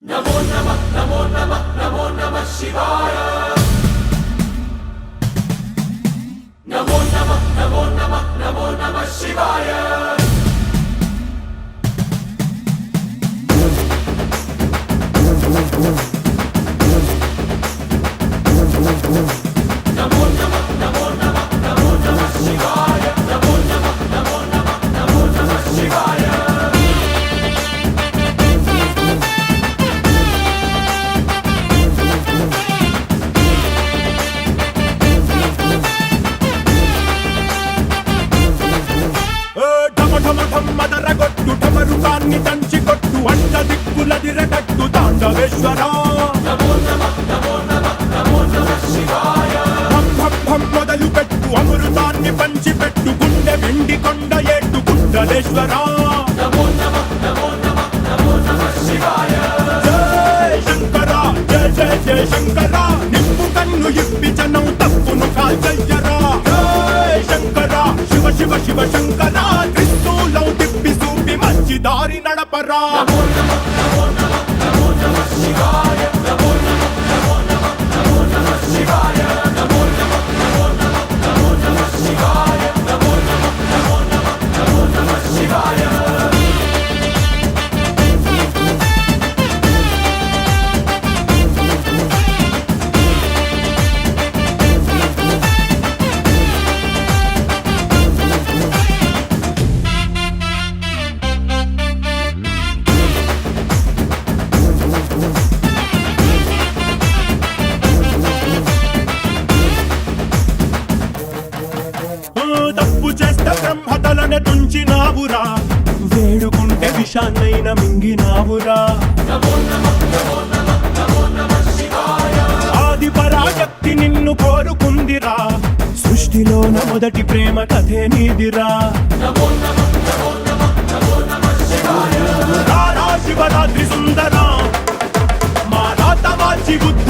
नमो नमः नमो नमः नमो नमः शिवाय। नमो नमः नमो नमः नमो नमः शिवाय। नमो नमः नमो नमः नमो नमः शिवाय। नमो नमः नमो नमः नमो नमः शिवाय। మదరగొట్టు ఠమరుకాన్ని దంచి కొట్టు అంట దిక్కులదిరగట్టు తాండవేశ్వర नमो नमः नमो नमः नमो नमः शिवाय। భం భం భం మొదలు పెట్టు అమృతాన్ని పంచి పెట్టు గుండె వెండి కొండ ఏట్టు కుండలేశ్వర नमो नमः नमो नमः नमो नमः शिवाय। జయ శంకర జయ జయ జయ శంకర నిప్పు కన్ను ఇప్పి జనం తప్పును కాల్చయ్యరా జయ శంకర శివ శివ శివ శంకర త్రిశూలం తిప్పి చూపి మంచి దారి నడపరా नमो नमः नमो नमः नमो नमः शिवाय। नमो नमः नमो नमः नमो नमः शिवाय। नमो नमः नमो नमः नमो नमः शिवाय। नमो नमः नमो नमः नमो नमः शिवाय। తప్పు చేస్తే బ్రహ్మతలనే తుంచినావురా వేడుకుంటే విషాన్నైన మింగినావురా नमो नमः नमो नमः नमो नमः शिवाय। ఆది పరాశక్తి నిన్ను కోరుకుందిరా సృష్టిలోన మొదటి ప్రేమ కథే నీదిరా नमो नमः नमो नमः नमो नमः शिवाय। రారా శివరాత్రి సుందర మా రాత మార్చి బుద్ధి